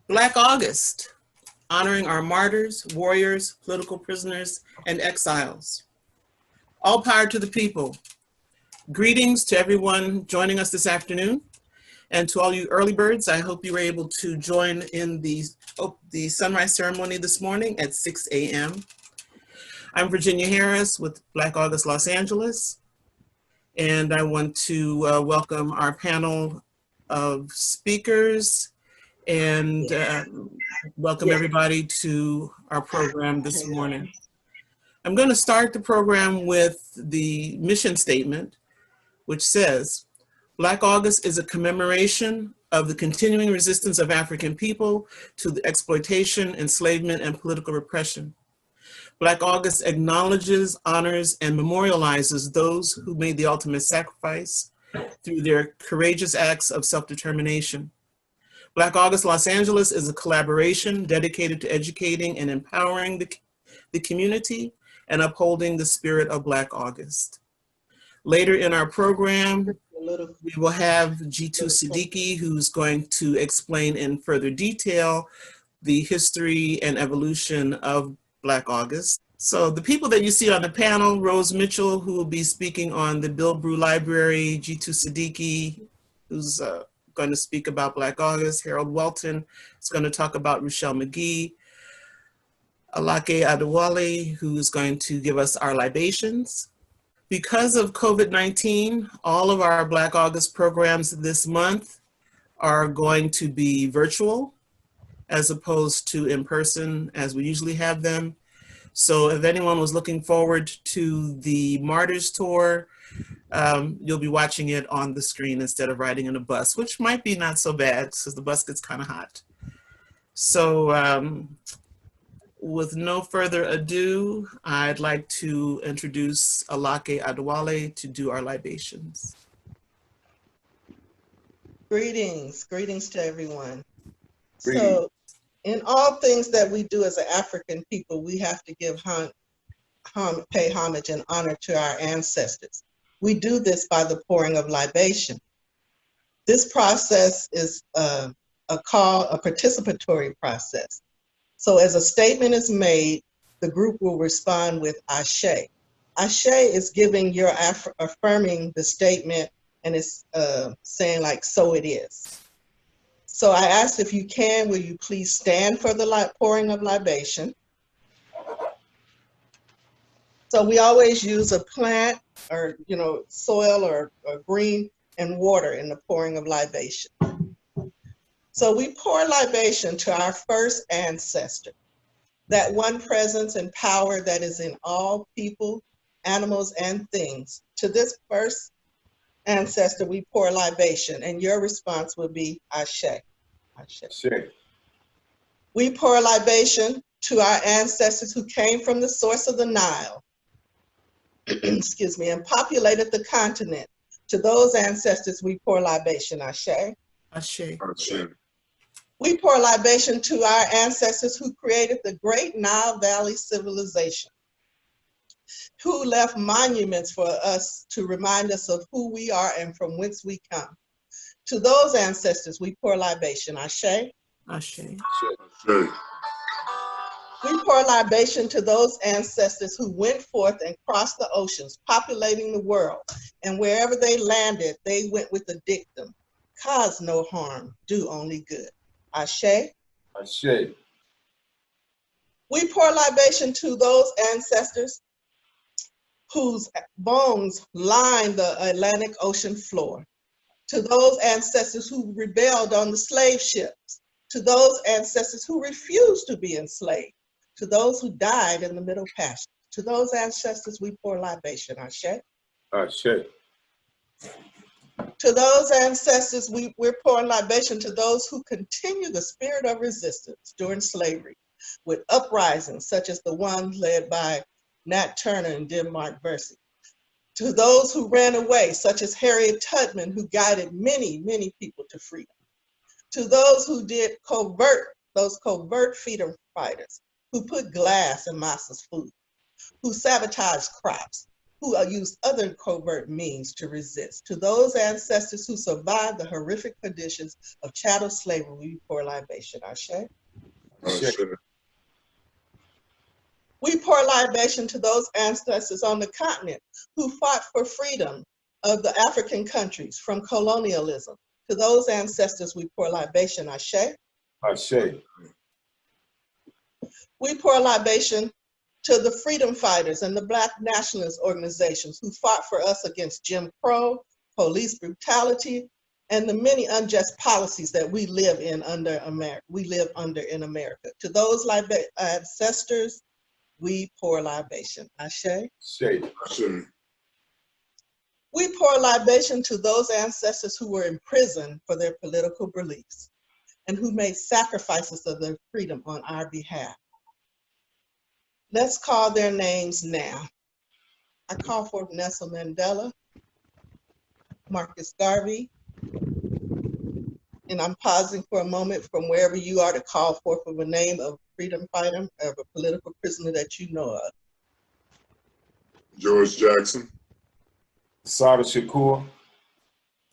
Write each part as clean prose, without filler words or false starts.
Black August, honoring our martyrs, warriors, political prisoners, and exiles. All power to the people. Greetings to everyone joining us this afternoon. And to all you early birds, I hope you were able to join in the sunrise ceremony this morning at 6 a.m. I'm Virginia Harris with Black August Los Angeles, and I want to welcome our panel of speakers and welcome everybody to our program this morning. I'm going to start the program with the mission statement, which says, Black August is a commemoration of the continuing resistance of African people to the exploitation, enslavement, and political repression. Black August acknowledges, honors, and memorializes those who made the ultimate sacrifice through their courageous acts of self-determination. Black August Los Angeles is a collaboration dedicated to educating and empowering the community and upholding the spirit of Black August. Later in our program, we will have Jitu Sadiki, who's going to explain in further detail the history and evolution of Black August. So the people that you see on the panel, Rose Mitchell, who will be speaking on the Bilbrew Library, Jitu Sadiki, who's going to speak about Black August, Harold Welton is going to talk about Ruchell Magee, Alake Adewale, who is going to give us our libations. Because of COVID-19, all of our Black August programs this month are going to be virtual as opposed to in person as we usually have them. So if anyone was looking forward to the Martyrs Tour, you'll be watching it on the screen instead of riding in a bus, which might be not so bad because the bus gets kind of hot. So with no further ado, I'd like to introduce Alake Adewale to do our libations. Greetings to everyone. Greetings. So in all things that we do as an African people, we have to give pay homage and honor to our ancestors. We do this by the pouring of libation. This process is a participatory process. So as a statement is made, the group will respond with Ashe. Ashe is giving your affirming the statement, and it's saying like, so it is. So I asked if you can, will you please stand for the pouring of libation? So we always use a plant or, soil or green and water in the pouring of libation. So we pour libation to our first ancestor, that one presence and power that is in all people, animals, and things. To this first ancestor, we pour libation, and your response will be Ashe. Ashe. Ashe. We pour libation to our ancestors who came from the source of the Nile, excuse me, and populated the continent. To those ancestors, we pour libation. Ashe. Ashe. Ashe. We pour libation to our ancestors who created the great Nile Valley civilization, who left monuments for us to remind us of who we are and from whence we come. To those ancestors, we pour libation. Ashe. Ashe. Ashe. We pour libation to those ancestors who went forth and crossed the oceans, populating the world. And wherever they landed, they went with the dictum, cause no harm, do only good. Ashe. Ashe. We pour libation to those ancestors whose bones line the Atlantic Ocean floor, to those ancestors who rebelled on the slave ships, to those ancestors who refused to be enslaved, to those who died in the Middle Passage. To those ancestors, we pour libation. Ashe. Ashe. To those ancestors, we're pouring libation to those who continue the spirit of resistance during slavery with uprisings such as the one led by Nat Turner and Denmark Vesey. To those who ran away, such as Harriet Tubman, who guided many, many people to freedom. To those who did covert freedom fighters, who put glass in masses' food, who sabotaged crops, who used other covert means to resist. To those ancestors who survived the horrific conditions of chattel slavery, we pour libation. Ashe. Ashe. We pour libation to those ancestors on the continent who fought for freedom of the African countries from colonialism. To those ancestors, we pour libation. Ashe. Ashe. We pour libation to the freedom fighters and the Black nationalist organizations who fought for us against Jim Crow, police brutality, and the many unjust policies that we live under in America. To those ancestors, we pour libation. Ashe. Ashe. Ashe. We pour libation to those ancestors who were in prison for their political beliefs and who made sacrifices of their freedom on our behalf. Let's call their names now. I call for Nelson Mandela, Marcus Garvey, and I'm pausing for a moment from wherever you are to call forth of a name of a freedom fighter, of a political prisoner that you know of. George Jackson. Sada Shakur.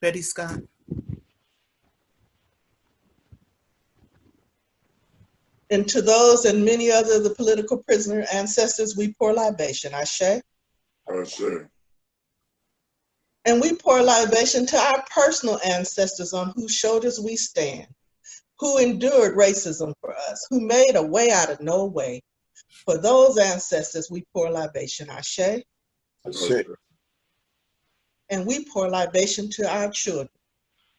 Betty Scott. And to those and many other of the political prisoner ancestors, we pour libation. Ashe. Ashe. And we pour libation to our personal ancestors on whose shoulders we stand, who endured racism for us, who made a way out of no way. For those ancestors, we pour libation. Ashe. Ashe. And we pour libation to our children,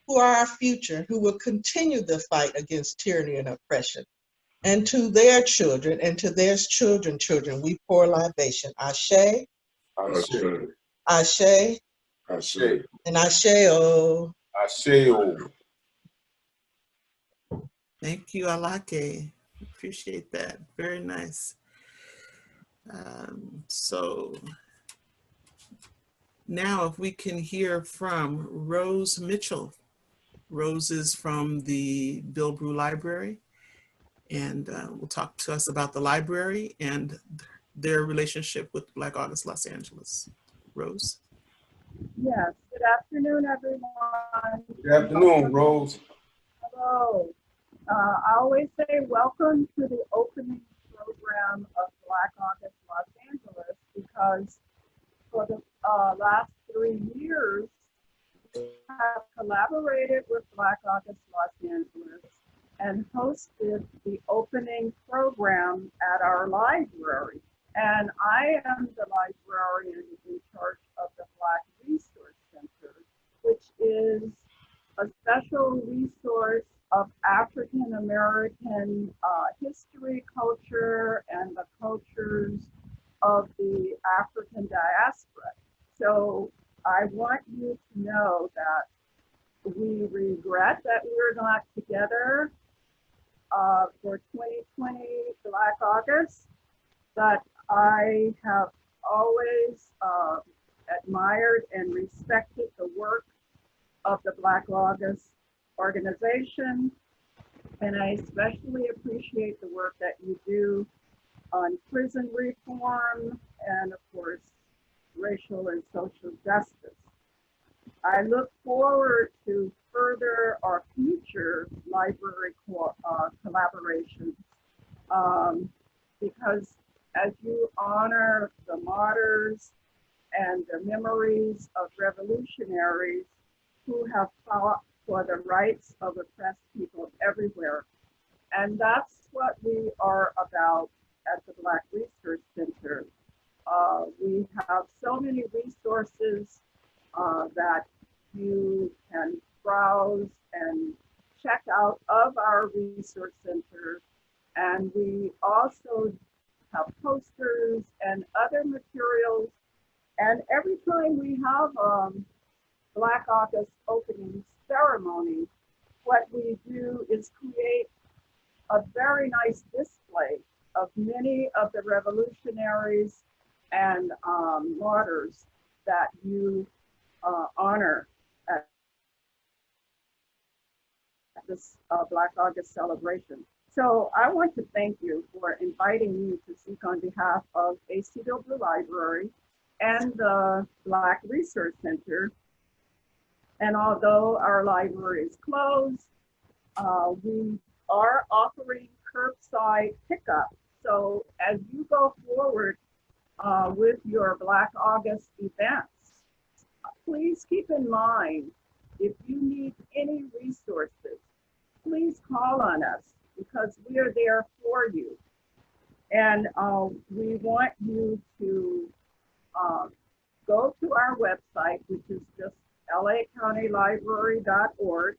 who are our future, who will continue the fight against tyranny and oppression. And to their children and to their children's children, we pour libation. Ashe. Ashe. Ashe. Ashe. And Ashe-o. Ashe-o. Thank you, Alake. Appreciate that. Very nice. So now if we can hear from Rose Mitchell. Rose is from the Bilbrew Library, and will talk to us about the library and their relationship with Black August Los Angeles. Rose? Yes, good afternoon, everyone. Good afternoon, Rose. Hello. I always say welcome to the opening program of Black August Los Angeles, because for the last 3 years, we have collaborated with Black August Los Angeles and hosted the opening program at our library. And I am the librarian in charge of the Black Resource Center, which is a special resource of African American history, culture, and the cultures of the African diaspora. So I want you to know that we regret that we're not together for 2020 Black August, but I have always admired and respected the work of the Black August organization, and I especially appreciate the work that you do on prison reform and, of course, racial and social justice. I look forward to further our future library collaborations because as you honor the martyrs and the memories of revolutionaries who have fought for the rights of oppressed people everywhere. And that's what we are about at the Black Research Center. We have so many resources that you can browse and check out of our resource center. And we also have posters and other materials. And every time we have Black August opening ceremony, what we do is create a very nice display of many of the revolutionaries and martyrs that you honor at this Black August celebration. So I want to thank you for inviting me to speak on behalf of AC Bilbrew Library and the Black Research Center. And although our library is closed, we are offering curbside pickup. So as you go forward with your Black August events, please keep in mind, if you need any resources, please call on us because we are there for you. And we want you to go to our website, which is just lacountylibrary.org,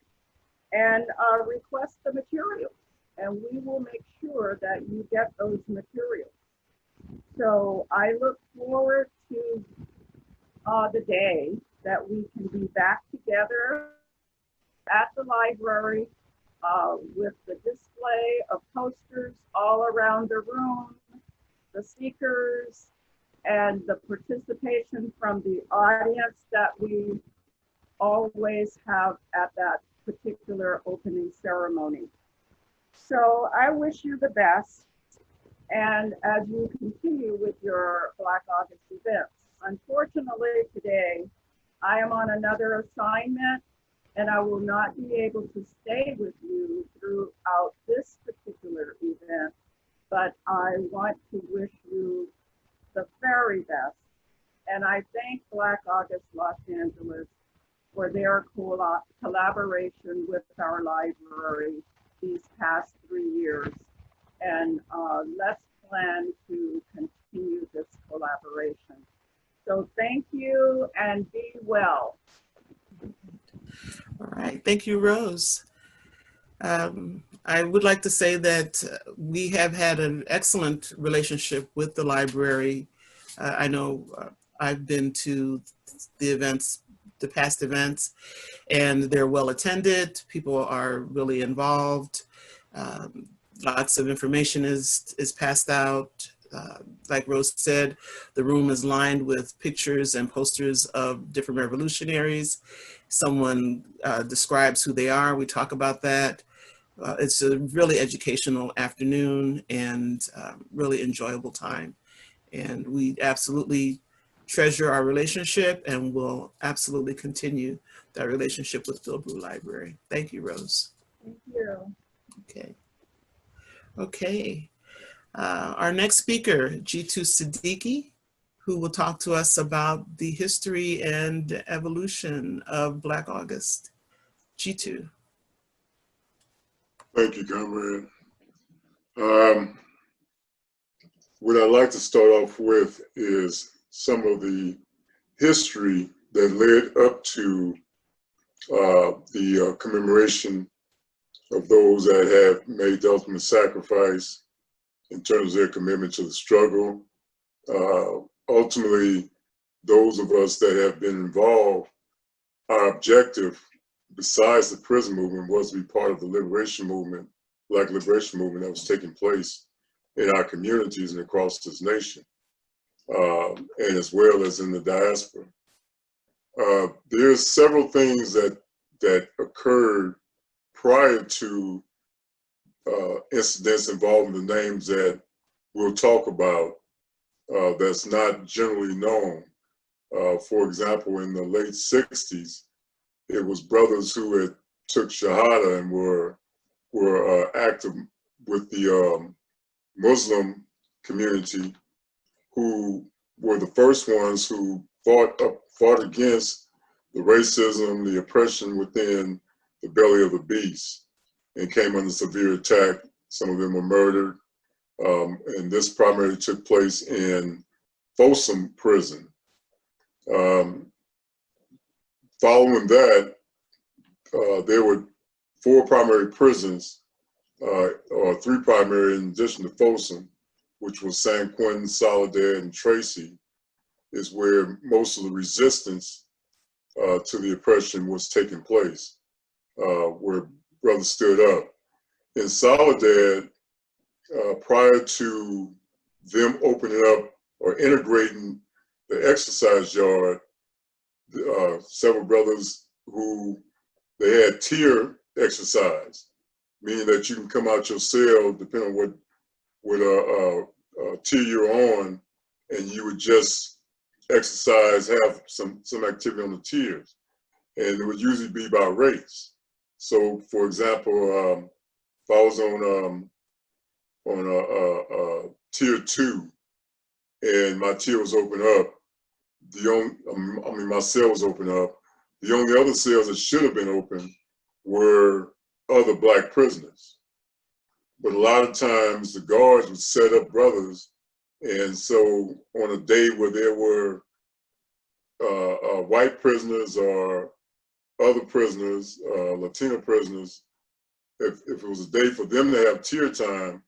and request the materials. And we will make sure that you get those materials. So I look forward to the day that we can be back together at the library with the display of posters all around the room, the speakers, and the participation from the audience that we always have at that particular opening ceremony. So I wish you the best. And as you continue with your Black August events, unfortunately today, I am on another assignment and I will not be able to stay with you throughout this particular event, but I want to wish you the very best. And I thank Black August Los Angeles for their collaboration with our library these past 3 years. And let's plan to continue this collaboration. So thank you and be well. All right, thank you, Rose. I would like to say that we have had an excellent relationship with the library. I know I've been to the events, the past events, and they're well attended. People are really involved. Lots of information is passed out. Like Rose said, the room is lined with pictures and posters of different revolutionaries. Someone describes who they are. We talk about that. It's a really educational afternoon and really enjoyable time. And we absolutely treasure our relationship and will absolutely continue that relationship with Bilbrew Library. Thank you, Rose. Thank you. Okay. Okay. Our next speaker, Jitu Sadiki, who will talk to us about the history and evolution of Black August. Jitu. Thank you, Comrade. What I'd like to start off with is some of the history that led up to the commemoration of those that have made the ultimate sacrifice in terms of their commitment to the struggle. Ultimately, those of us that have been involved, our objective, besides the prison movement, was to be part of the liberation movement, Black liberation movement that was taking place in our communities and across this nation, and as well as in the diaspora. There's several things that occurred prior to incidents involving the names that we'll talk about that's not generally known. For example, in the late 60s, it was brothers who had took Shahada and were active with the Muslim community, who were the first ones who fought against the racism, the oppression within the belly of the beast, and came under severe attack. Some of them were murdered. And this primarily took place in Folsom Prison. Following that, there were 4 primary prisons, or 3 primary in addition to Folsom, which was San Quentin, Soledad, and Tracy, is where most of the resistance to the oppression was taking place, where brothers stood up. In Soledad, prior to them opening up or integrating the exercise yard, several brothers who they had tier exercise, meaning that you can come out your cell depending on what tier you're on, and you would just exercise, have some activity on the tiers, and it would usually be by race. So, for example, if I was on tier 2, and my tier was open up, my cell was open up. The only other cells that should have been open were other Black prisoners. But a lot of times the guards would set up brothers, and so on a day where there were white prisoners or other prisoners, Latino prisoners, if it was a day for them to have tier time,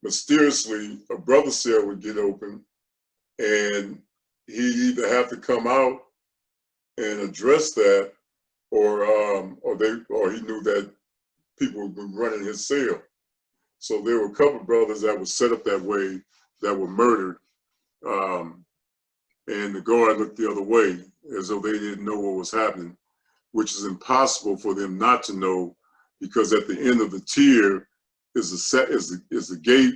mysteriously a brother cell would get open, and he either have to come out and address that, or he knew that people would be running his cell. So there were a couple of brothers that were set up that way that were murdered, and the guard looked the other way as though they didn't know what was happening, which is impossible for them not to know, because at the end of the tier is the gate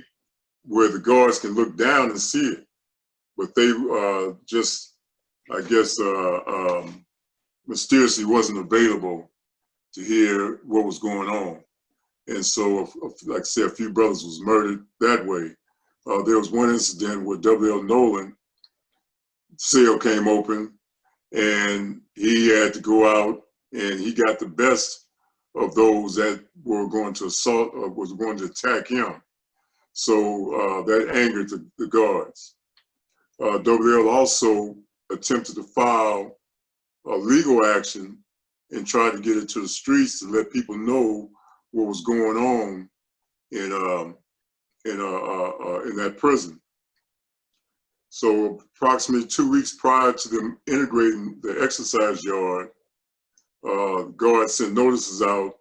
where the guards can look down and see it. But they just, I guess, mysteriously wasn't available to hear what was going on. And so, like I said, a few brothers was murdered that way. There was one incident where W.L. Nolan cell came open, and he had to go out, and he got the best of those that were going to assault or was going to attack him. So that angered the guards. W.L. also attempted to file a legal action and tried to get it to the streets to let people know what was going on in that prison. So approximately 2 weeks prior to them integrating the exercise yard, guards sent notices out,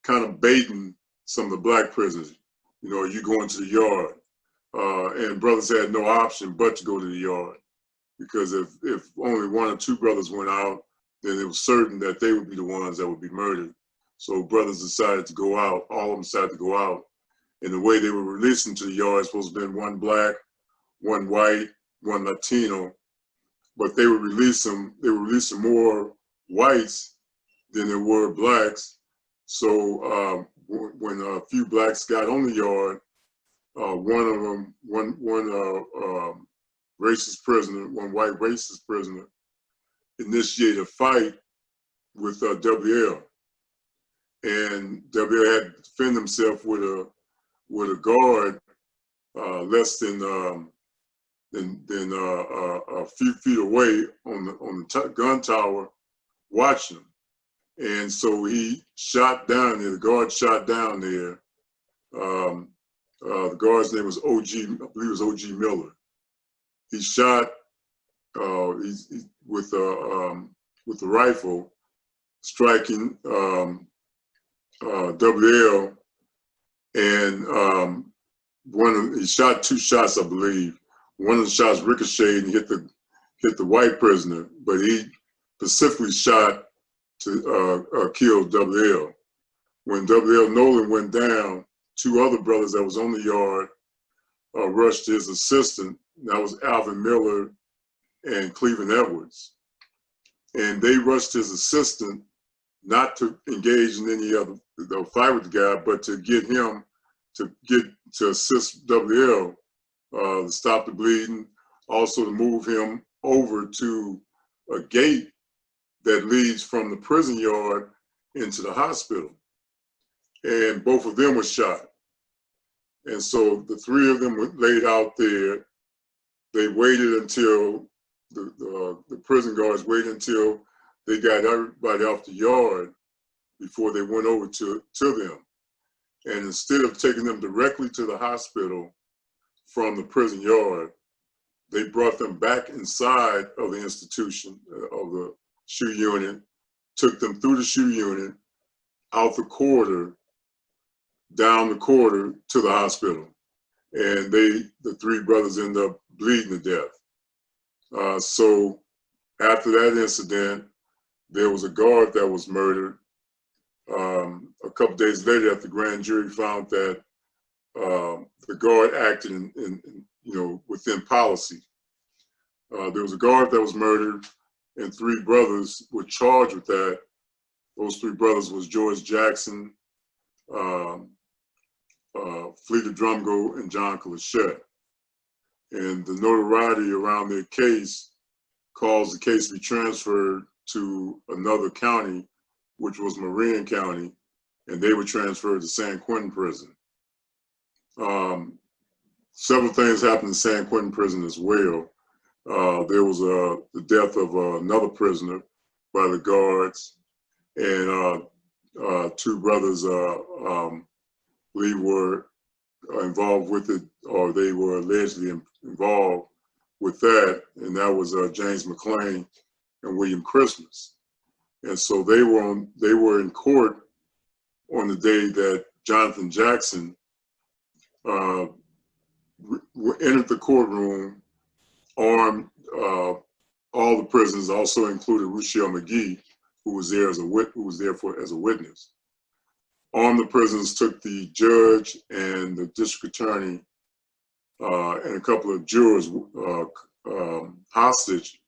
kind of baiting some of the Black prisoners. You know, you going to the yard, and brothers had no option but to go to the yard, because if only 1 or 2 brothers went out, then it was certain that they would be the ones that would be murdered. So brothers decided to go out. All of them decided to go out. And the way they were releasing to the yard, supposed to have been 1 Black, 1 white, 1 Latino, but they would release them. They were releasing more whites than there were Blacks. So when a few Blacks got on the yard, one of them, one racist prisoner, 1 white racist prisoner, initiated a fight with W.L. And W.L. had to defend himself with a guard less than a few feet away on the gun tower, watching him. And so he shot down there. The guard shot down there. The guard's name was O.G. I believe it was O.G. Miller. He shot with the rifle, striking W.L. And he shot 2 shots, I believe. One of the shots ricocheted and hit the white prisoner, but he specifically shot to kill W.L. When W.L. Nolan went down, 2 other brothers that was on the yard rushed his assistant. That was Alvin Miller and Cleveland Edwards. And they rushed his assistant not to engage in any other fight with the guy, but to get him to assist W.L. To stop the bleeding, also to move him over to a gate that leads from the prison yard into the hospital. And both of them were shot. And so the 3 of them were laid out there. They waited until the prison guards waited until they got everybody off the yard before they went over to them. And instead of taking them directly to the hospital from the prison yard, they brought them back inside of the institution, of the SHU unit, took them through the SHU unit, out the corridor, down the corridor to the hospital. And the 3 brothers ended up bleeding to death. So after that incident, there was a guard that was murdered. A couple days later, after the grand jury found that the guard acted in within policy. There was a guard that was murdered, and 3 brothers were charged with that. Those 3 brothers was George Jackson, Fleeta Drumgo, and John Colachette. And the notoriety around their case caused the case to be transferred to another county, which was Marin County, and they were transferred to San Quentin Prison. Several things happened in San Quentin Prison as well. There was the death of another prisoner by the guards, and 2 brothers we were involved with it, or they were allegedly involved with that, and that was James McClain and William Christmas. And so they were in court on the day that Jonathan Jackson entered the courtroom armed. All the prisoners, also included Ruchell Magee, who was there as a witness. Armed the prisoners, took the judge and the district attorney and a couple of jurors hostage,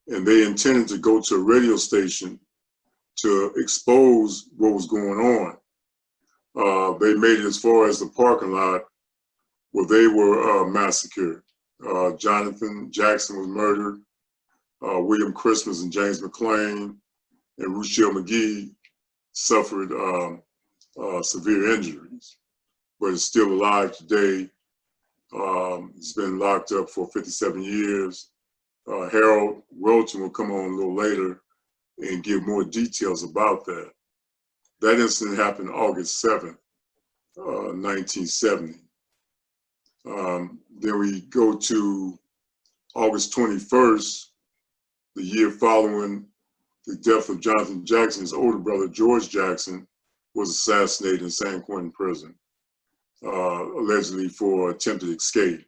and they intended to go to a radio station to expose what was going on. They made it as far as the parking lot where they were massacred. Jonathan Jackson was murdered. William Christmas and James McClain and Ruchell Magee suffered severe injuries, but is still alive today. He's been locked up for 57 years. Harold Welton will come on a little later and give more details about that. That incident happened August 7th, 1970. Then we go to August 21st, the year following the death of Jonathan Jackson. His older brother, George Jackson, was assassinated in San Quentin Prison, allegedly for attempted escape.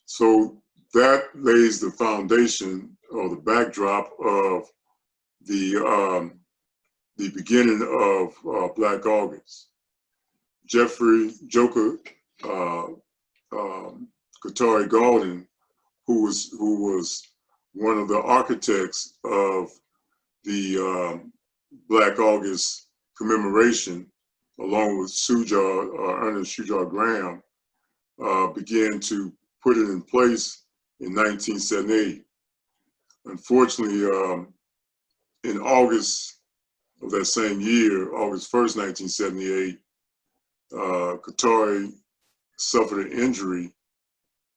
So that lays the foundation or the backdrop of the beginning of Black August. Jeffrey Joker Katari Gaulden, who was one of the architects of the Black August commemoration, along with Ernest Shujar Graham, began to put it in place in 1978. Unfortunately, in August of that same year, August 1st, 1978, Katari suffered an injury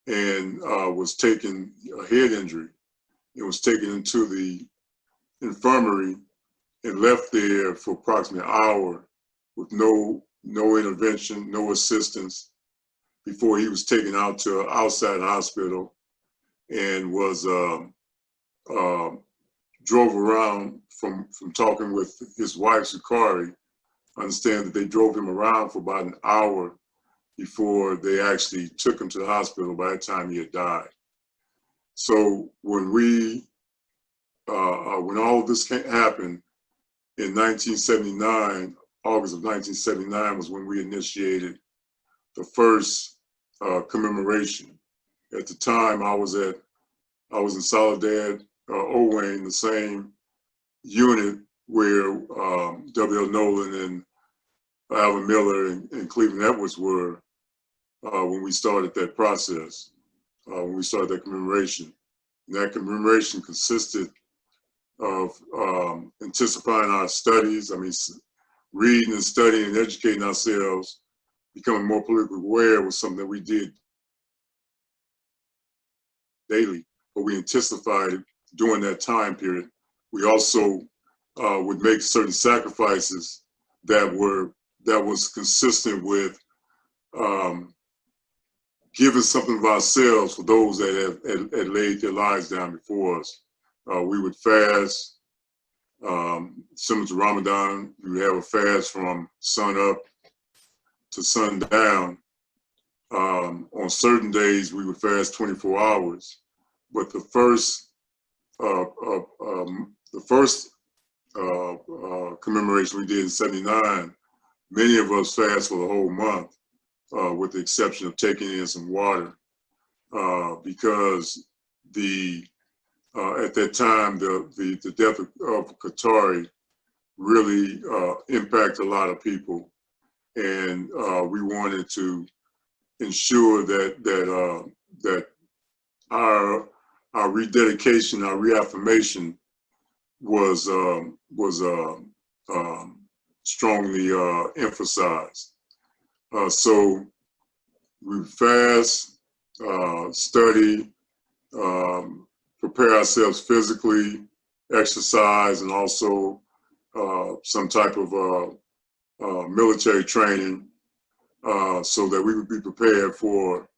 and was taken, a head injury, and was taken into the infirmary and left there for approximately an hour with no intervention, no assistance, before he was taken out to an outside hospital and was drove around from talking with his wife, Sakari. I understand that they drove him around for about an hour before they actually took him to the hospital. By that time, he had died. So when when all of this happened in 1979, August of 1979 was when we initiated the first commemoration. At the time, I was in Soledad, Owain, the same unit where W.L. Nolan and Alvin Miller and Cleveland Edwards were when we started that process, when we started that commemoration. And that commemoration consisted of intensifying our studies, reading and studying and educating ourselves, becoming more politically aware was something that we did daily, but we intensified it during that time period. We also would make certain sacrifices that was consistent with giving something of ourselves for those that had laid their lives down before us. We would fast, similar to Ramadan. We would have a fast from sun up to sundown. On certain days, we would fast 24 hours. But the first commemoration we did in '79, many of us fast for the whole month, with the exception of taking in some water, because at that time, the death of Qatari really impacted a lot of people, and we wanted to ensure that our rededication, our reaffirmation was strongly emphasized. So we fast, study, prepare ourselves physically, exercise, and also some type of military training, so that we would be prepared for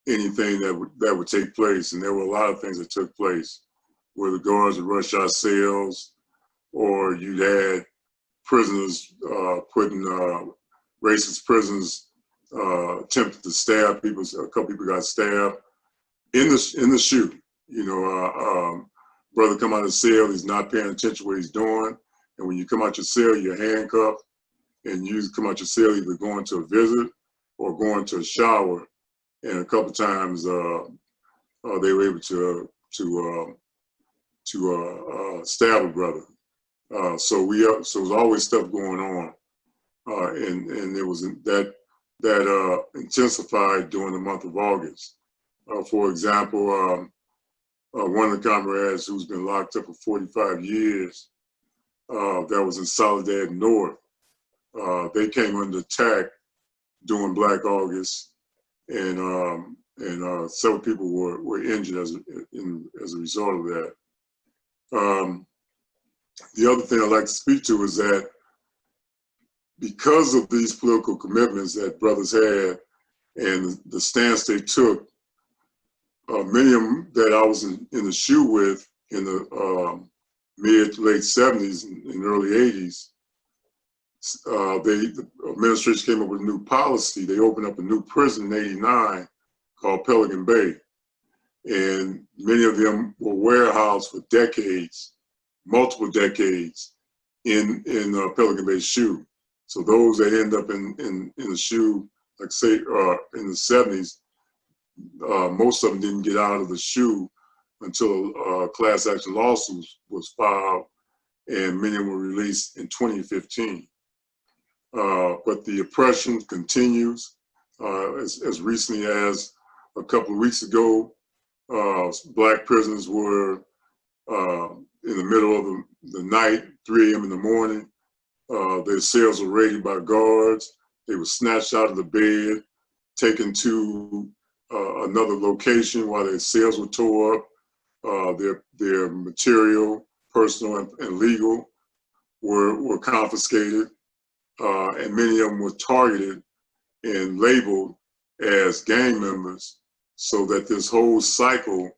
anything that would take place. And there were a lot of things that took place, where the guards would rush our cells, or you'd had prisoners putting racist prisoners attempted to stab people. A couple people got stabbed in the shoe. You know, brother come out of the cell, he's not paying attention to what he's doing, and when you come out your cell, you're handcuffed, and you come out your cell either going to a visit or going to a shower. And a couple times they were able to stab a brother. So there's always stuff going on, and it was that intensified during the month of August. For example, one of the comrades who's been locked up for 45 years, that was in Soledad North. They came under attack during Black August, and several people were injured as a result of that. The other thing I'd like to speak to is that because of these political commitments that brothers had and the stance they took, many of them that I was in the shoe with in the mid to late 70s and early 80s, the administration came up with a new policy. They opened up a new prison in '89 called Pelican Bay. And many of them were warehoused for decades, multiple decades, in Pelican Bay shoe. So those that end up in the shoe, like say in the 70s, most of them didn't get out of the shoe until class action lawsuits was filed, and many of them were released in 2015. But the oppression continues. As recently as a couple of weeks ago, Black prisoners were in the middle of the night, 3 a.m. in the morning. Their cells were raided by guards. They were snatched out of the bed, taken to another location while their cells were tore up. Their material, personal and legal, were confiscated, and many of them were targeted and labeled as gang members, so that this whole cycle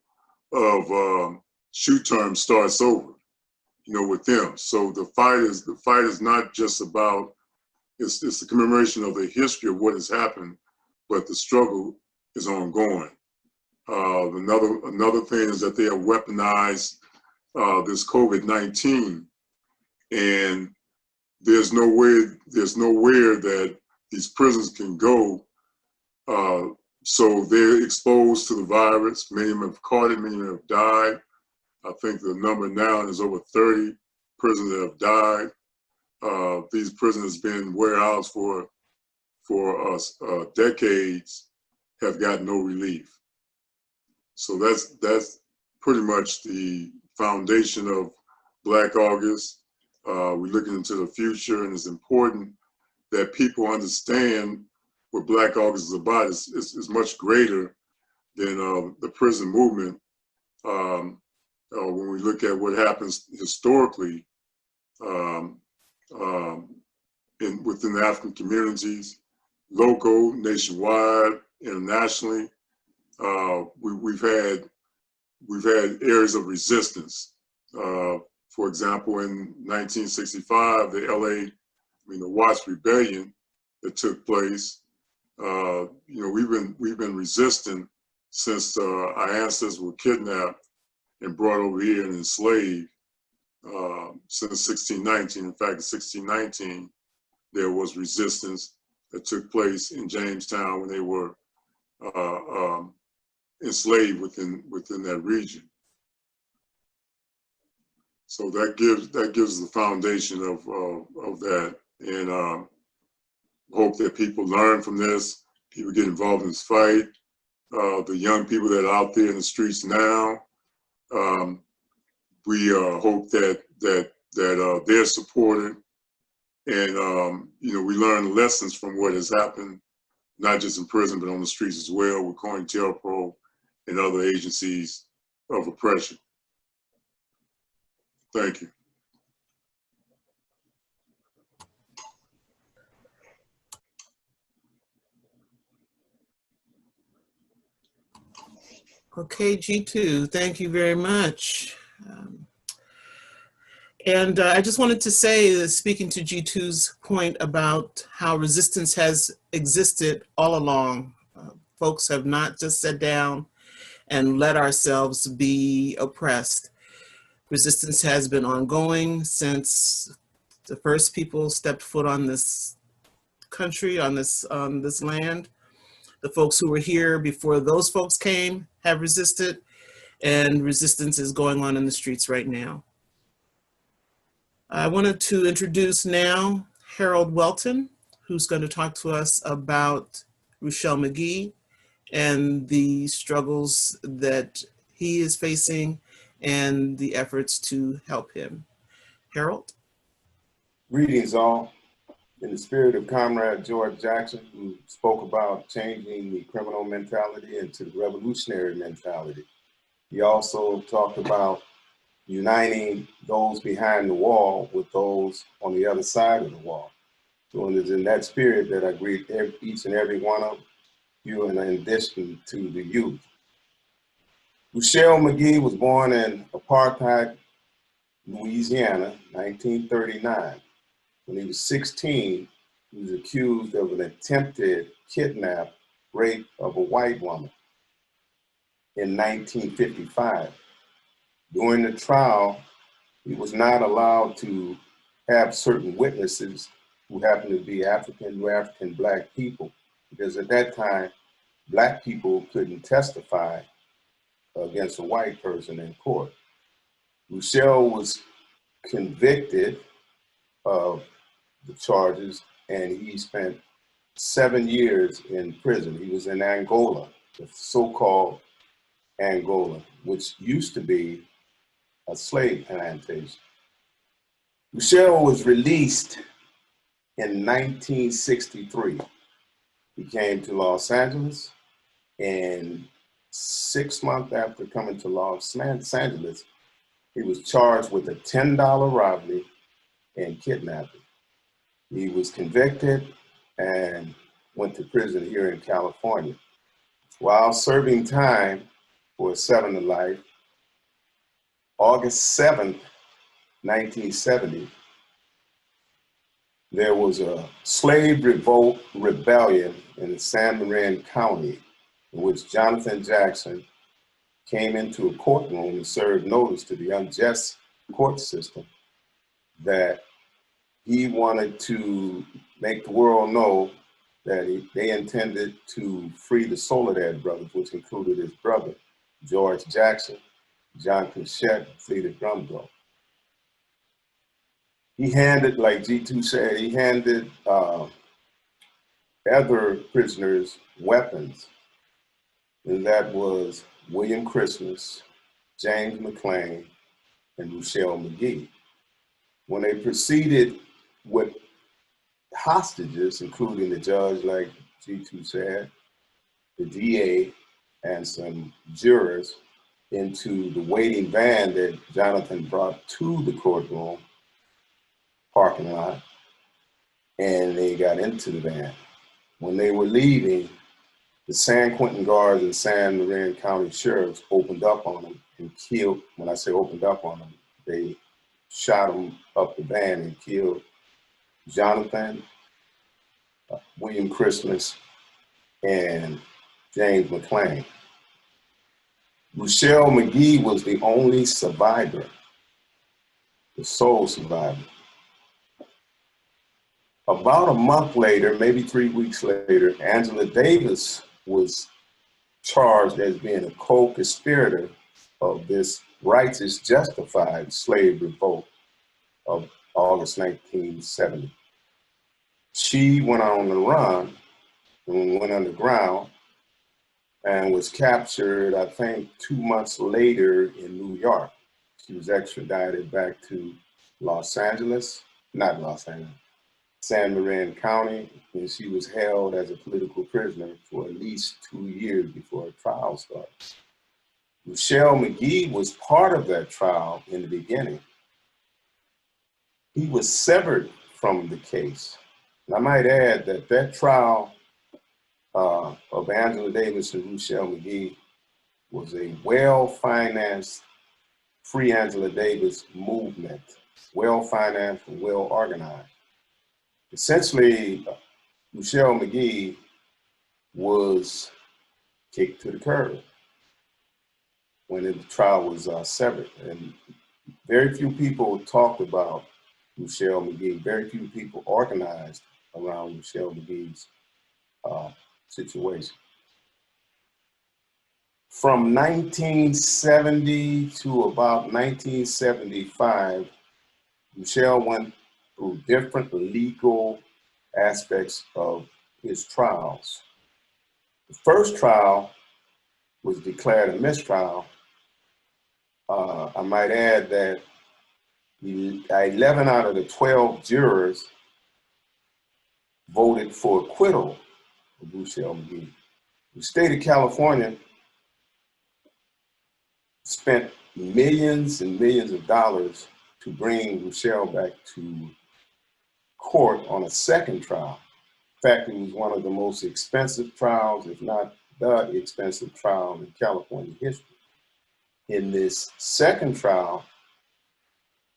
of shoe terms starts over, you know, with them. So the fight is not just about, it's the commemoration of the history of what has happened, but the struggle is ongoing. Another thing is that they have weaponized this COVID-19, and there's nowhere that these prisons can go. So they're exposed to the virus. Many of them have caught it, many of them have died. I think the number now is over 30 prisoners that have died. These prisoners been warehoused for decades, have got no relief. So that's pretty much the foundation of Black August. We're looking into the future, and it's important that people understand what Black August is about. Is much greater than the prison movement. When we look at what happens historically within the African communities, local, nationwide, internationally, we've had areas of resistance. For example, in 1965, the Watts Rebellion that took place. We've been resisting since our ancestors were kidnapped and brought over here and enslaved since 1619. In fact, in 1619, there was resistance that took place in Jamestown when they were enslaved within that region. So that gives the foundation of that, and hope that people learn from this. People get involved in this fight. The young people that are out there in the streets now, we hope that they're supported, and we learn lessons from what has happened, not just in prison but on the streets as well, with COINTELPRO and other agencies of oppression. Thank you. Okay, Jitu, thank you very much. And I just wanted to say, speaking to Jitu's point about how resistance has existed all along, folks have not just sat down and let ourselves be oppressed. Resistance has been ongoing since the first people stepped foot on this country, on this land. The folks who were here before those folks came have resisted, and resistance is going on in the streets right now. I wanted to introduce now Harold Welton, who's going to talk to us about Ruchell Magee and the struggles that he is facing and the efforts to help him. Harold? Greetings all. In the spirit of Comrade George Jackson, who spoke about changing the criminal mentality into the revolutionary mentality, he also talked about uniting those behind the wall with those on the other side of the wall. So it is in that spirit that I greet each and every one of you, and in addition to the youth. Ruchell Magee was born in apartheid, Louisiana, 1939. When he was 16, he was accused of an attempted kidnap, rape of a white woman in 1955. During the trial, he was not allowed to have certain witnesses who happened to be African Black people, because at that time, Black people couldn't testify against a white person in court. Ruchell was convicted of the charges, and he spent 7 years in prison. He was in Angola, the so-called Angola, which used to be a slave plantation. Ruchell was released in 1963. He came to Los Angeles, and 6 months after coming to Los Angeles, he was charged with a $10 robbery and kidnapping. He was convicted and went to prison here in California. While serving time for a 7 to life, August 7th, 1970, there was a slave revolt rebellion in San Marin County, in which Jonathan Jackson came into a courtroom and served notice to the unjust court system that he wanted to make the world know that they intended to free the Soledad brothers, which included his brother, George Jackson, John Pinchette, Fleeta Drumgo. He handed, like Jitu said, he handed other prisoners weapons, and that was William Christmas, James McClain, and Ruchell Magee. When they proceeded with hostages, including the judge, like Jitu said, the DA, and some jurors, into the waiting van that Jonathan brought to the courtroom parking lot, and they got into the van. When they were leaving, the San Quentin guards and San Marin County sheriffs opened up on them and killed. When I say opened up on them, they shot them up the van and killed Jonathan, William Christmas, and James McClain. Ruchell Magee was the only survivor, the sole survivor. About a month later, maybe 3 weeks later, Angela Davis was charged as being a co-conspirator of this righteous, justified slave revolt of August 1970. She went on the run and went underground and was captured, I think, 2 months later in New York. She was extradited back to San Marin County, and she was held as a political prisoner for at least 2 years before a trial started. Ruchell Magee was part of that trial in the beginning. He was severed from the case. And I might add that that trial of Angela Davis and Ruchell Magee was a well-financed Free Angela Davis movement, well-financed and well-organized. Essentially, Ruchell Magee was kicked to the curb when the trial was severed. And very few people talked about Ruchell Magee. Very few people organized around Ruchell Magee's situation. From 1970 to about 1975, Ruchell went through different legal aspects of his trials. The first trial was declared a mistrial. I might add that 11 out of the 12 jurors voted for acquittal of Ruchell Magee. The state of California spent millions and millions of dollars to bring Ruchell back to court on a second trial. In fact, it was one of the most expensive trials, if not the expensive trial in California history. In this second trial,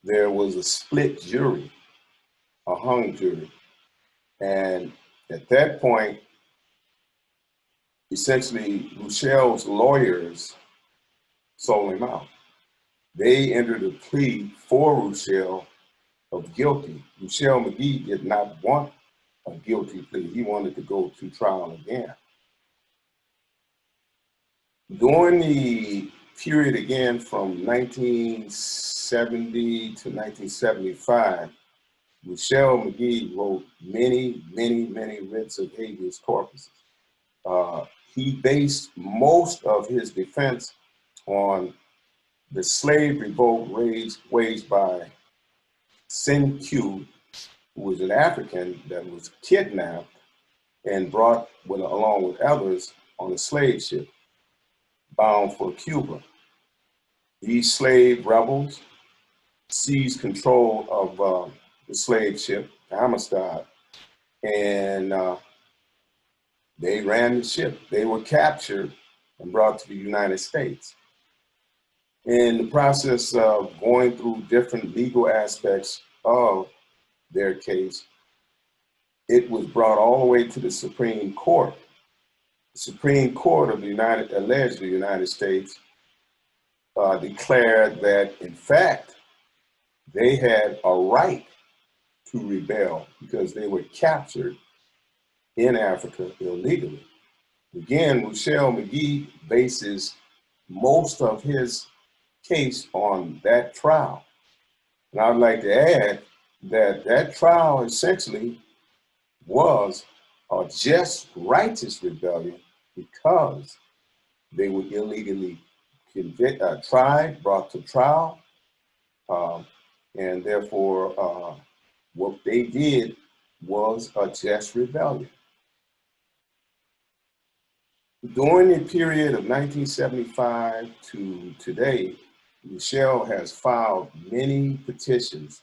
there was a split jury, a hung jury. And at that point, essentially, Ruchell's lawyers sold him out. They entered a plea for Ruchell of guilty. Ruchell Magee did not want a guilty plea. He wanted to go to trial again. During the period again from 1970 to 1975, Ruchell Magee wrote many writs of habeas corpus. He based most of his defense on the slave revolt waged by Cinque, who was an African that was kidnapped and brought along with others on a slave ship bound for Cuba. These slave rebels seized control of the slave ship, the Amistad, and they ran the ship. They were captured and brought to the United States. In the process of going through different legal aspects of their case, it was brought all the way to the Supreme Court. The Supreme Court of the United States declared that, in fact, they had a right to rebel because they were captured in Africa illegally. Again, Ruchell Magee bases most of his case on that trial. And I'd like to add that that trial essentially was a just righteous rebellion because they were illegally tried, brought to trial, and therefore what they did was a just rebellion. During the period of 1975 to today, Ruchell has filed many petitions,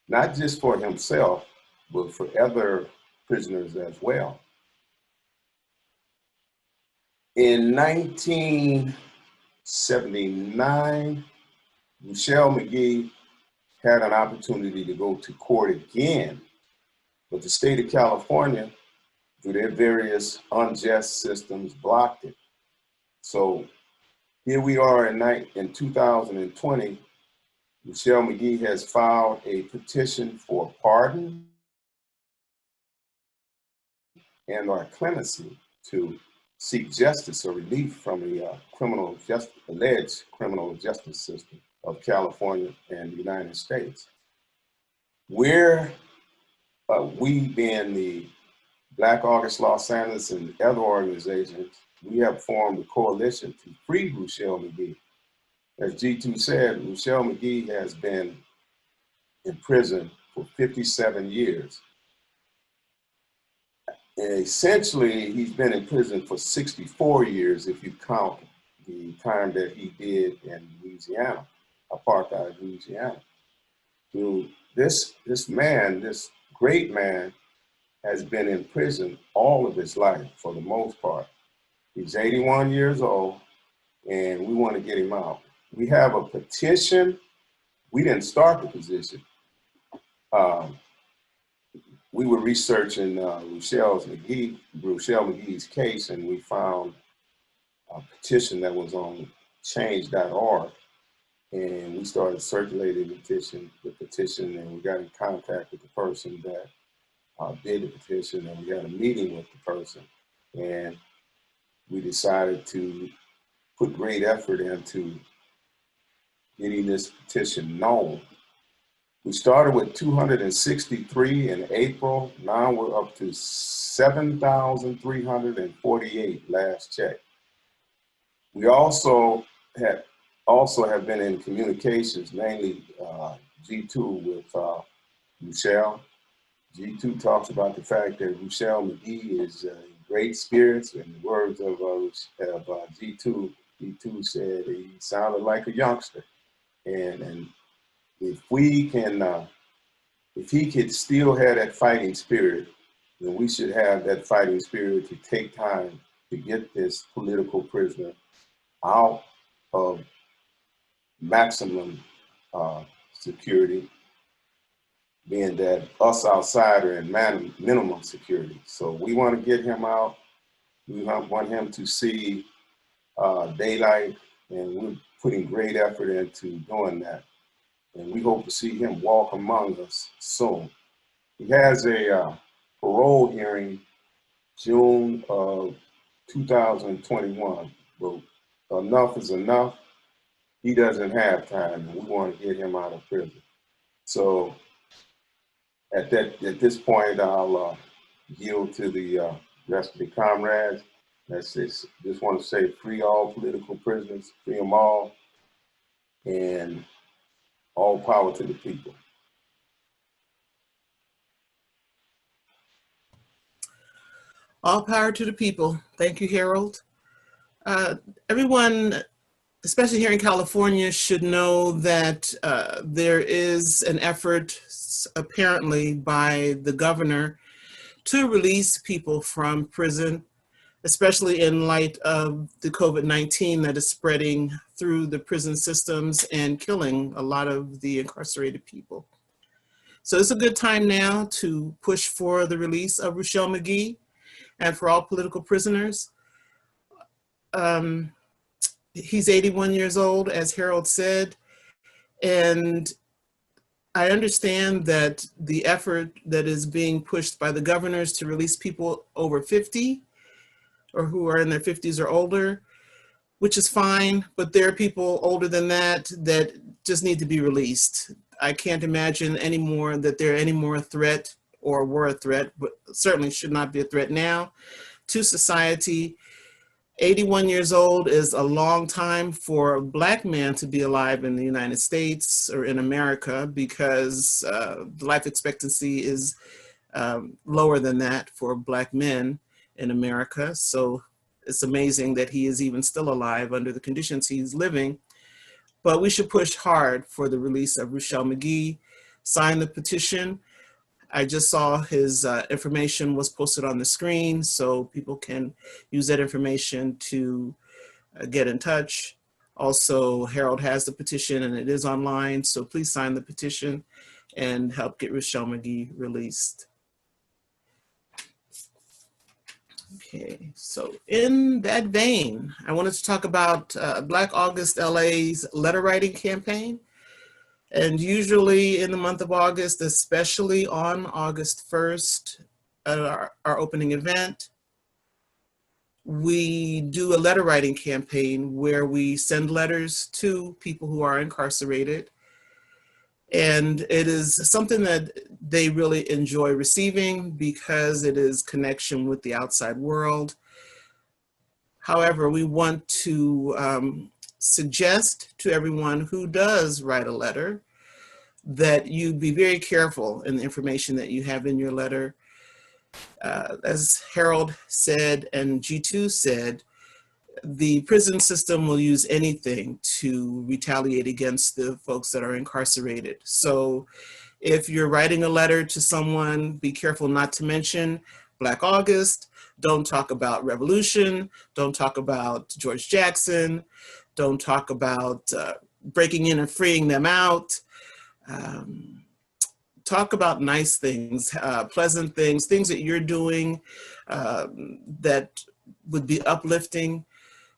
not just for himself, but for other prisoners as well. In 1979, Ruchell Magee had an opportunity to go to court again, but the state of California, through their various unjust systems, blocked it. So here we are in 2020, Ruchell Magee has filed a petition for pardon and or clemency to seek justice or relief from the alleged criminal justice system of California and the United States. We being the Black August Los Angeles and other organizations, we have formed a coalition to free Ruchell Magee. As Jitu said, Ruchell Magee has been in prison for 57 years. And essentially, he's been in prison for 64 years if you count the time that he did in Louisiana, apartheid Louisiana. So this man, this great man, has been in prison all of his life for the most part. He's 81 years old, and we want to get him out. We have a petition. We didn't start the petition. We were researching Ruchell Magee's case, and we found a petition that was on change.org, and we started circulating the petition, and we got in contact with the person that did the petition, and we had a meeting with the person, and we decided to put great effort into getting this petition known. We started with 263 in April. Now we're up to 7,348 last check. We also have been in communications, mainly Jitu with Ruchell. Jitu talks about the fact that Ruchell Magee is great spirits. In the words of Jitu, Jitu said he sounded like a youngster. And if he could still have that fighting spirit, then we should have that fighting spirit to take time to get this political prisoner out of maximum security, being that us outside are in minimum security. So we want to get him out. We want him to see daylight, and we're putting great effort into doing that. And we hope to see him walk among us soon. He has a parole hearing June of 2021, but enough is enough. He doesn't have time, and we want to get him out of prison. So at this point, I'll yield to the rest of the comrades. Just want to say, free all political prisoners, free them all, and all power to the people. All power to the people. Thank you, Harold. Everyone, especially here in California, should know that there is an effort, apparently, by the governor to release people from prison, especially in light of the COVID-19 that is spreading through the prison systems and killing a lot of the incarcerated people. So it's a good time now to push for the release of Ruchell Magee and for all political prisoners. He's 81 years old, as Harold said, and I understand that the effort that is being pushed by the governors to release people over 50 or who are in their 50s or older, which is fine, but there are people older than that that just need to be released. I can't imagine anymore that they're any more a threat or were a threat, but certainly should not be a threat now to society. 81 years old is a long time for a Black man to be alive in the United States or in America, because the life expectancy is lower than that for Black men in America. So it's amazing that he is even still alive under the conditions he's living. But we should push hard for the release of Ruchell Magee. Sign the petition. I just saw his information was posted on the screen, so people can use that information to get in touch. Also, Harold has the petition and it is online, so please sign the petition and help get Ruchell Magee released. Okay, so in that vein, I wanted to talk about Black August LA's letter writing campaign. And usually in the month of August, especially on August 1st, our opening event, We do a letter writing campaign where we send letters to people who are incarcerated. And it is something that they really enjoy receiving because it is connection with the outside world. However, we want to suggest to everyone who does write a letter that you be very careful in the information that you have in your letter. As Harold said and Jitu said, the prison system will use anything to retaliate against the folks that are incarcerated. So if you're writing a letter to someone, be careful not to mention Black August. Don't talk about revolution. Don't talk about George Jackson. Don't talk about breaking in and freeing them out. Talk about nice things, pleasant things, things that you're doing that would be uplifting.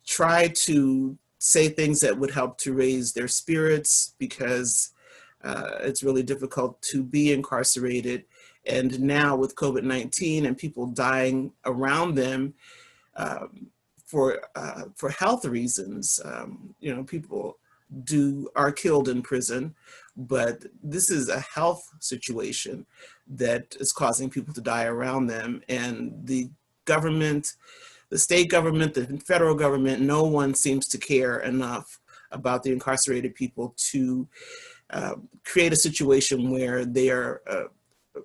Try to say things that would help to raise their spirits, because it's really difficult to be incarcerated. And now with COVID-19 and people dying around them for health reasons, you know, people are killed in prison, but this is a health situation that is causing people to die around them. And the government, the state government, the federal government, no one seems to care enough about the incarcerated people to create a situation where they are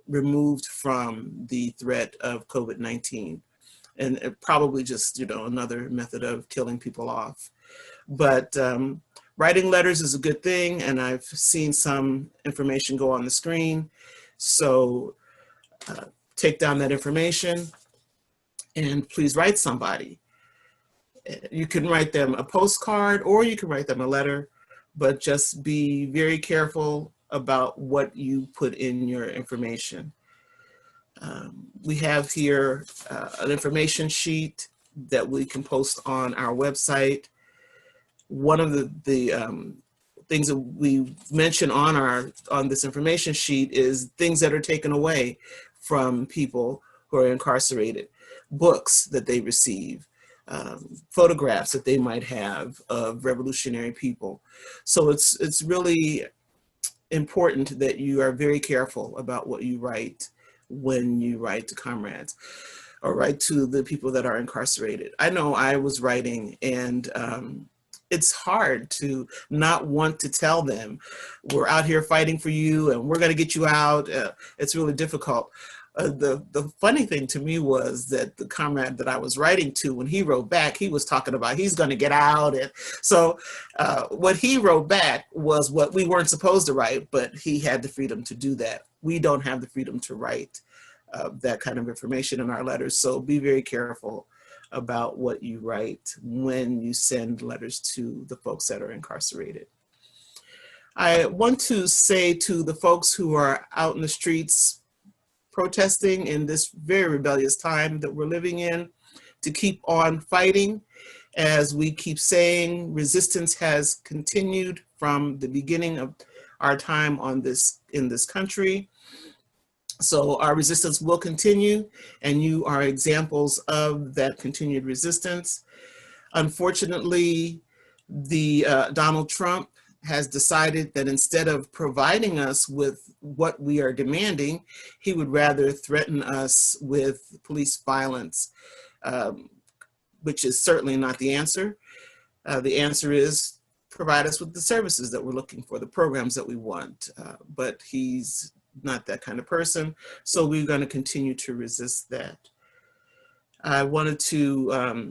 removed from the threat of COVID-19. And probably just, you know, another method of killing people off. But writing letters is a good thing, and I've seen some information go on the screen. So take down that information and please write somebody. You can write them a postcard or you can write them a letter, but just be very careful about what you put in your information. We have here an information sheet that we can post on our website. One of the things that we mention on this information sheet is things that are taken away from people who are incarcerated, books that they receive, photographs that they might have of revolutionary people. So it's really important that you are very careful about what you write when you write to comrades or write to the people that are incarcerated. I know I was writing, and it's hard to not want to tell them, we're out here fighting for you and we're going to get you out. It's really difficult. The funny thing to me was that the comrade that I was writing to, when he wrote back, he was talking about he's going to get out. And so what he wrote back was what we weren't supposed to write, but he had the freedom to do that. We don't have the freedom to write that kind of information in our letters. So be very careful about what you write when you send letters to the folks that are incarcerated. I want to say to the folks who are out in the streets protesting in this very rebellious time that we're living in, to keep on fighting. As we keep saying, resistance has continued from the beginning of our time in this country. So our resistance will continue, and you are examples of that continued resistance. Unfortunately, Donald Trump has decided that instead of providing us with what we are demanding, he would rather threaten us with police violence, which is certainly not the answer. The answer is provide us with the services that we're looking for, the programs that we want, but he's not that kind of person. So we're going to continue to resist that. I wanted to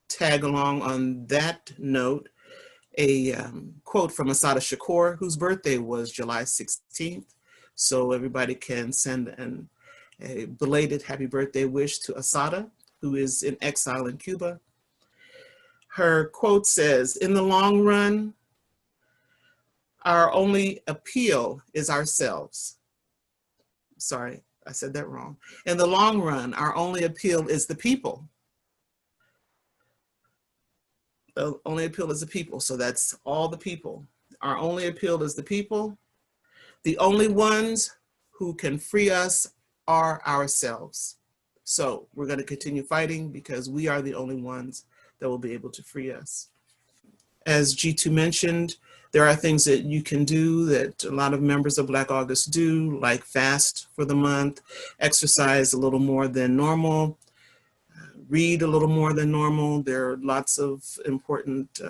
tag along on that note a quote from Assata Shakur, whose birthday was July 16th. So everybody can send a belated happy birthday wish to Assata, who is in exile in Cuba. Her quote says, "In the long run, our only appeal is ourselves." Sorry, I said that wrong. In the long run, our only appeal is the people. The only appeal is the people. So that's all the people. Our only appeal is the people. The only ones who can free us are ourselves. So we're going to continue fighting because we are the only ones that will be able to free us. As Jitu mentioned, there are things that you can do that a lot of members of Black August do, like fast for the month, exercise a little more than normal, read a little more than normal. There are lots of important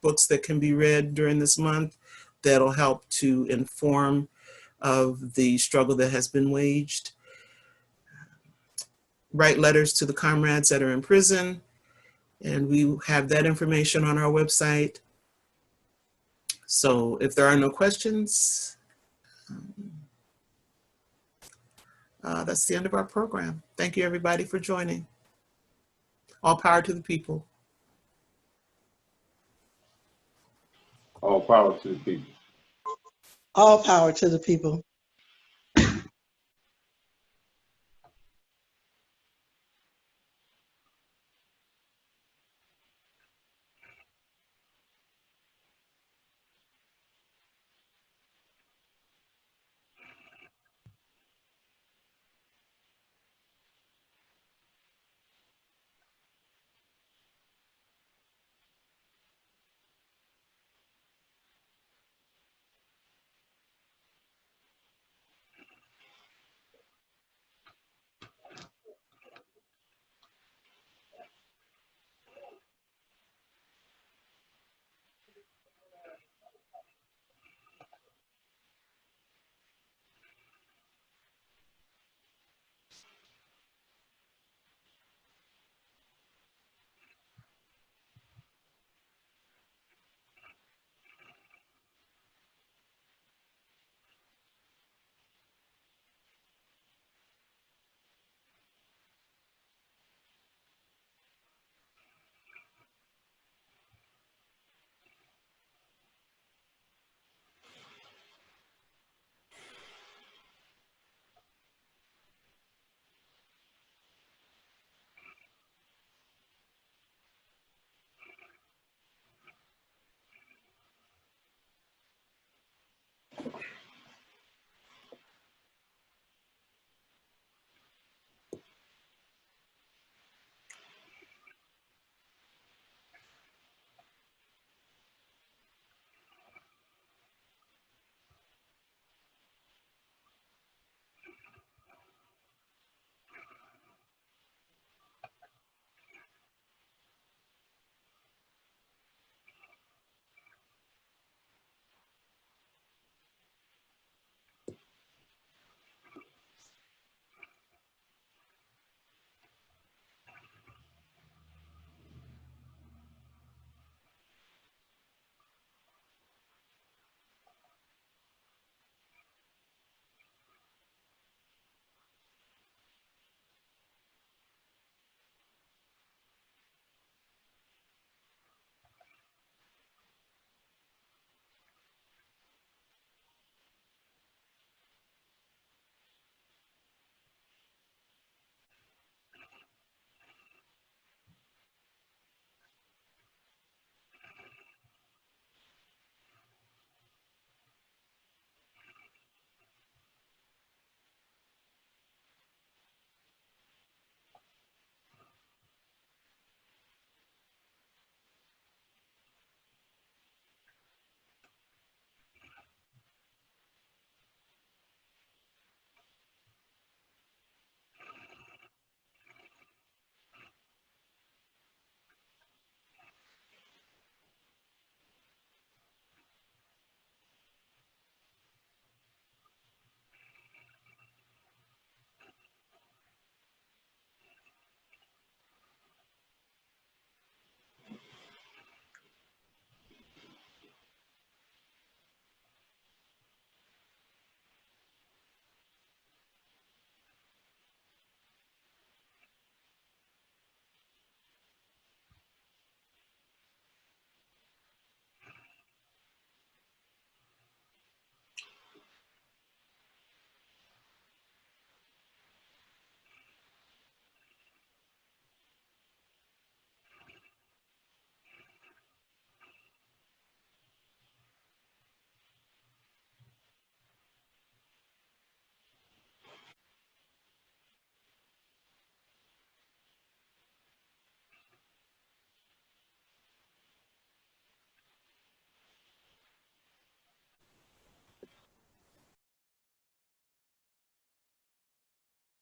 books that can be read during this month that'll help to inform of the struggle that has been waged. Write letters to the comrades that are in prison, and we have that information on our website. So if there are no questions, that's the end of our program. Thank you everybody for joining. All power to the people. All power to the people. All power to the people.